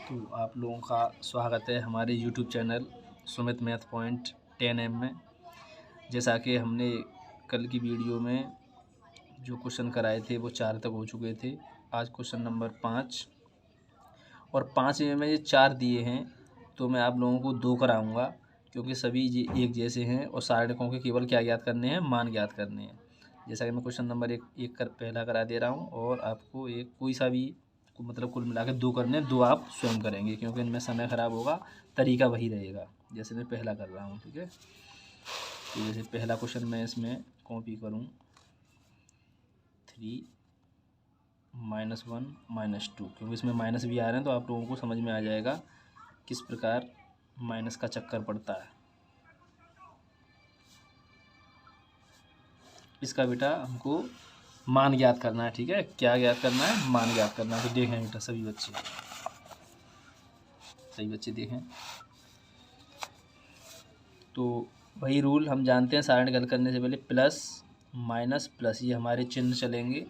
तो आप लोगों का स्वागत है हमारे YouTube channel Sumit math point 10M में। जैसा कि हमने कल की वीडियो में जो क्वेश्चन कराए थे वो 4 तक हो चुके थे। आज क्वेश्चन नंबर 5 और 5 में ये 4 दिए हैं तो मैं आप लोगों को 2 कराऊंगा क्योंकि सभी ये एक जैसे हैं और सारणिकों के केवल क्या ज्ञात करने हैं, मान ज्ञात करने हैं। जैसा कि मैं क्वेश्चन नंबर एक पहला करा दे रहा हूँ और आपको एक कोई सा भी मतलब कुल मिला के 2 करने, 2 आप स्वयं करेंगे क्योंकि इनमें समय ख़राब होगा, तरीका वही रहेगा जैसे मैं पहला कर रहा हूँ। ठीक है, तो जैसे पहला क्वेश्चन मैं इसमें कॉपी करूँ 3 -1 -2 क्योंकि इसमें माइनस भी आ रहे हैं तो आप लोगों को समझ में आ जाएगा किस प्रकार माइनस का चक्कर पड़ता है। इसका बेटा हमको मान ज्ञात करना है। ठीक है, क्या ज्ञात करना है? मान ज्ञात करना है। तो देखें बेटा सभी बच्चे देखें। तो वही रूल हम जानते हैं, सारण हल करने से पहले प्लस माइनस प्लस ये हमारे चिन्ह चलेंगे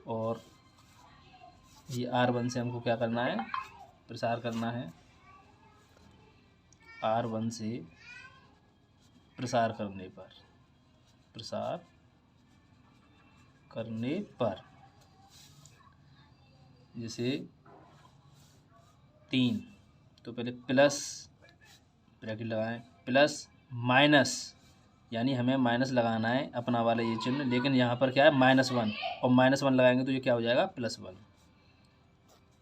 और ये R1 से हमको क्या करना है? प्रसार करना है। R1 से प्रसार करने पर जैसे 3 तो पहले प्लस ब्रैकेट लगाएं, प्लस माइनस यानी हमें माइनस लगाना है अपना वाला ये चिन्ह, लेकिन यहाँ पर क्या है -1 और -1 लगाएंगे तो ये क्या हो जाएगा +1।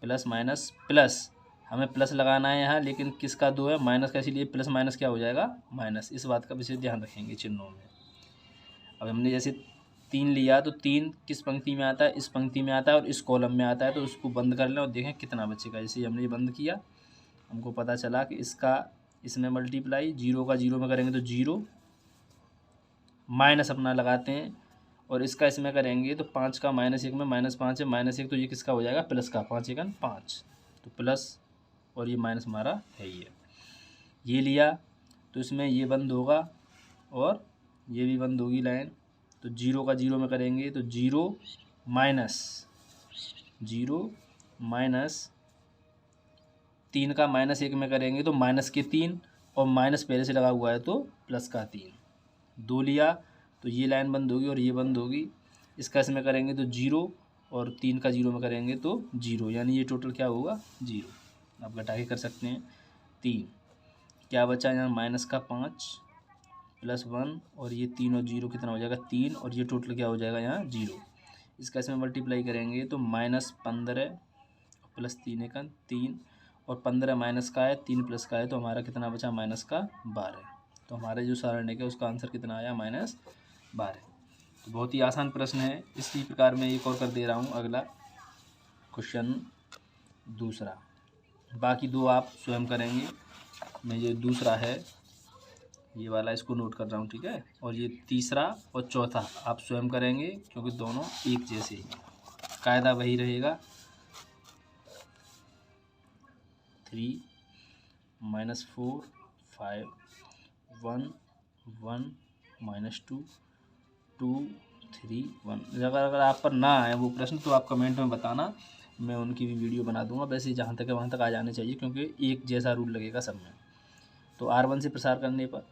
प्लस माइनस प्लस हमें प्लस लगाना है यहाँ, लेकिन किसका 2 है? माइनस का, इसीलिए प्लस माइनस क्या हो जाएगा माइनस। इस बात का विशेष ध्यान रखेंगे चिन्हों में। अब हमने जैसे 3 लिया तो 3 किस पंक्ति में आता है? इस पंक्ति में आता है और इस कॉलम में आता है, तो उसको बंद कर लें और देखें कितना बचेगा। जैसे हमने ये बंद किया, हमको पता चला कि इसका इसमें मल्टीप्लाई 0 का 0 में करेंगे तो 0 माइनस अपना लगाते हैं और इसका इसमें करेंगे तो 5 का -1 में -5 है, -1 तो ये किसका हो जाएगा? प्लस का, 5 × 5 तो प्लस और ये माइनस हमारा है ये लिया तो इसमें ये बंद होगा और ये भी बंद होगी लाइन। तो 0 का 0 में करेंगे तो 0 माइनस 3 का -1 में करेंगे तो -3 और माइनस पहले से लगा हुआ है तो प्लस का 3। 2 लिया तो ये लाइन बंद होगी और ये बंद होगी। इसका इसमें करेंगे तो 0 और 3 का 0 में करेंगे तो 0, यानी ये टोटल क्या होगा 0। आप घटा के कर सकते हैं। 3 क्या बचा यहाँ? माइनस का 5 +1 और ये 3 और 0 कितना हो जाएगा 3 और ये टोटल क्या हो जाएगा यहाँ 0। इसका इसमें मल्टीप्लाई करेंगे तो -15 प्लस 3 × 3 और 15 माइनस का है, 3 प्लस का है, तो हमारा कितना बचा? -12। तो हमारे जो सारणिक है उसका आंसर कितना आया? -12। तो बहुत ही आसान प्रश्न है। इसी प्रकार मैं एक और कर दे रहा हूँ। अगला क्वेश्चन दूसरा, बाकी 2 आप स्वयं करेंगे। मैं ये दूसरा है ये वाला, इसको नोट कर रहा हूँ। ठीक है, और ये तीसरा और चौथा आप स्वयं करेंगे क्योंकि दोनों एक जैसे ही, कायदा वही रहेगा। 3 -4 5 1 1 -2 2 3 1। अगर आप पर ना आए वो प्रश्न तो आप कमेंट में बताना, मैं उनकी भी वीडियो बना दूंगा। वैसे जहाँ तक है वहाँ तक आ जाने चाहिए क्योंकि एक जैसा रूल लगेगा सब में। तो R1 से प्रसार करने पर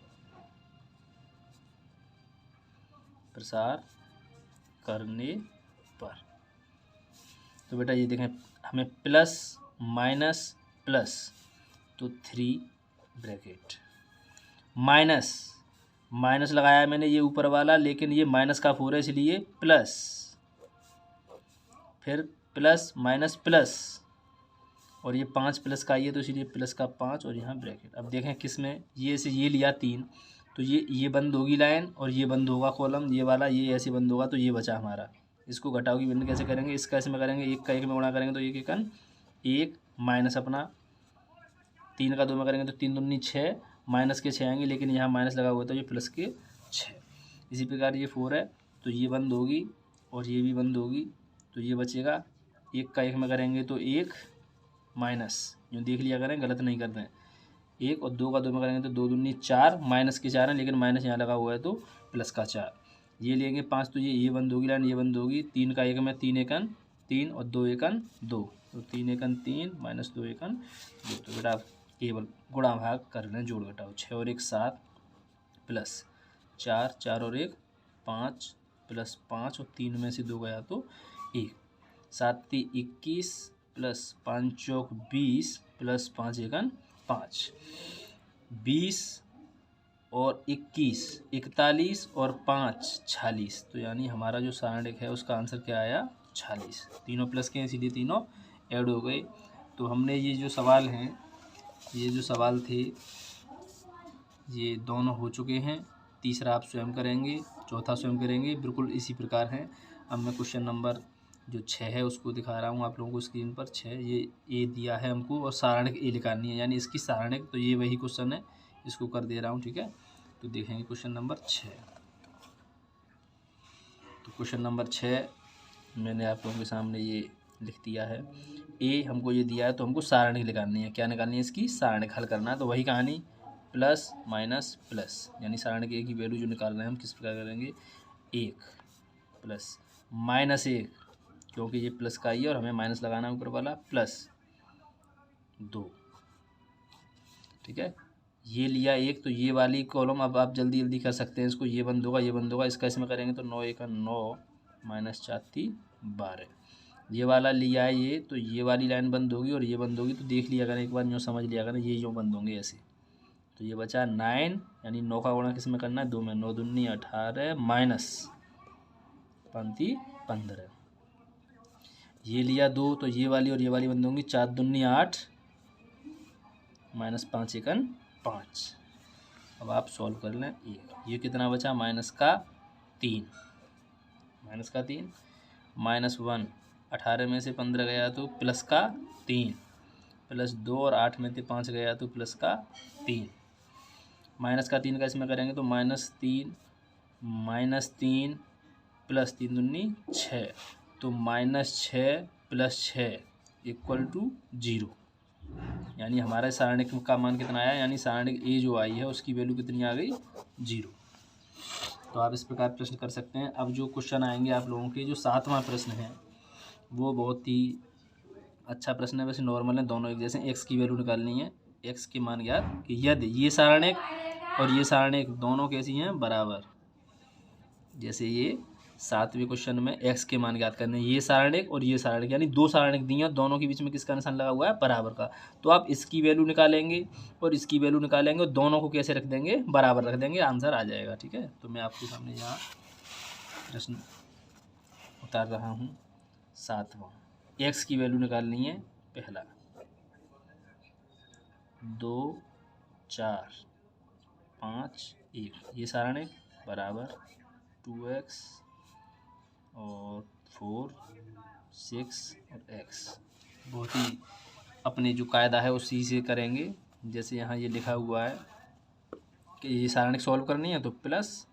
तो बेटा ये देखें, हमें प्लस माइनस प्लस तो 3 ब्रैकेट माइनस लगाया मैंने ये ऊपर वाला, लेकिन ये माइनस का 4 है इसलिए प्लस, फिर प्लस माइनस प्लस और ये 5 प्लस का ये तो इसलिए प्लस का 5 और यहाँ ब्रैकेट। अब देखें किस में, ये से ये लिया 3 तो ये बंद होगी लाइन और ये बंद होगा कॉलम, ये वाला ये ऐसे बंद होगा तो ये बचा हमारा। इसको घटाओ की भिन्न कैसे करेंगे? इसका इसमें करेंगे, 1 का 1 में गुणा करेंगे तो 1 × 1 माइनस अपना 3 का 2 में करेंगे तो 3 दूनी 6 माइनस के 6 आएंगे, लेकिन यहाँ माइनस लगा हुआ तो ये प्लस के 6। इसी प्रकार ये 4 है तो ये बंद होगी और ये भी बंद होगी तो ये बचेगा। 1 का 1 में करेंगे तो 1 माइनस, जो देख लिया करें गलत नहीं करते हैं, 1 और 2 का 2 में करेंगे तो 2 दूनी 4 माइनस के 4 हैं, लेकिन माइनस यहाँ लगा हुआ है तो प्लस का 4। ये लेंगे 5 तो ये बंद होगी लाइन, ये बंद होगी। 3 का 1 में 3 × 3 और 2 × 2 तो 3 एकन 3 माइनस 2 एकन 2। तो बेटा केवल गुणा भाग कर लें, जोड़ घटाओ। 6 और 1 7 प्लस 4, 4 और 1 5 प्लस 5 और 3 में से 2 गया तो 1। 7 3 21 प्लस 5 चौक 20 प्लस 5 एकन 5। 20 और 21 41 और 5 46। तो यानी हमारा जो सारणिक है उसका आंसर क्या आया 46। तीनों प्लस के हैं इसीलिए तीनों ऐड हो गए। तो हमने ये जो सवाल हैं, ये जो सवाल थे ये दोनों हो चुके हैं। तीसरा आप स्वयं करेंगे, चौथा स्वयं करेंगे, बिल्कुल इसी प्रकार हैं। अब मैं क्वेश्चन नंबर जो 6 है उसको दिखा रहा हूँ आप लोगों को स्क्रीन पर। 6 ये ए दिया है हमको और सारणिक ए निकालनी है, यानी इसकी सारणिक। तो ये वही क्वेश्चन है, इसको कर दे रहा हूँ, ठीक है। तो देखेंगे क्वेश्चन नंबर 6। तो क्वेश्चन नंबर 6 मैंने आप लोगों के सामने ये लिख दिया है। ए हमको ये दिया है तो हमको सारणिक निकालनी है। क्या निकालनी है? इसकी सारणिक हल करना है। तो वही कहानी प्लस माइनस प्लस, यानी सारणिक ए की वैल्यू जो निकाल रहे हैं हम किस प्रकार करेंगे 1 प्लस माइनस 1, क्योंकि ये प्लस का ही है और हमें माइनस लगाना है ऊपर वाला, प्लस 2, ठीक है। ये लिया 1 तो ये वाली कॉलम अब आप जल्दी जल्दी कर सकते हैं इसको। ये बंद होगा, ये बंद होगा, इसका इसमें करेंगे तो 9 एकन 9 माइनस 4 3 12। ये वाला लिया है ये, तो ये वाली लाइन बंद होगी और ये बंद होगी। तो देख लिया करें एक बार, यूँ समझ लिया करें, ये यूँ बंद होंगे ऐसे। तो ये बचा 9, यानी 9 का गुणा किस में करना है 2 में। 9 दूनी 18 माइनस 5 15। ये लिया 2 तो ये वाली और ये वाली बंद होंगी। 4 दूनी 8 माइनस 5 एकन 5। अब आप सॉल्व कर लें। ये कितना बचा माइनस का 3, माइनस का 3 माइनस 1। 18 में से 15 गया तो प्लस का 3, प्लस 2 और 8 में से 5 गया तो प्लस का 3। माइनस का 3 का इसमें करेंगे तो माइनस 3 प्लस 3 दूनी 6। तो माइनस 6 प्लस 6 इक्वल टू 0, यानी हमारा सारणिक का मान कितना आया, यानी सारणिक ए जो आई है उसकी वैल्यू कितनी आ गई 0। तो आप इस प्रकार प्रश्न कर सकते हैं। अब जो क्वेश्चन आएंगे आप लोगों के, जो 7वां प्रश्न है वो बहुत ही अच्छा प्रश्न है। वैसे नॉर्मल है, दोनों एक जैसे। एक्स की वैल्यू निकालनी है, एक्स के मान ज्ञात कि यदि ये सारणिक और ये सारणिक दोनों कैसी हैं बराबर। जैसे ये 7वें क्वेश्चन में एक्स के मान ज्ञात करने, ये सारणिक और ये सारणिक, यानी 2 सारणिक दी हैं, दोनों के बीच में किसका निशान लगा हुआ है बराबर का। तो आप इसकी वैल्यू निकालेंगे और इसकी वैल्यू निकालेंगे और दोनों को कैसे रख देंगे बराबर रख देंगे, आंसर आ जाएगा, ठीक है। तो मैं आपके सामने यहाँ प्रश्न उतार रहा हूँ 7वां। एक्स की वैल्यू निकालनी है। पहला 2 4 5 1, ये सारणिक बराबर 2x और 4 6 और x। बहुत ही अपने जो कायदा है उसी से करेंगे। जैसे यहाँ ये लिखा हुआ है कि ये सारणिक सॉल्व करनी है तो प्लस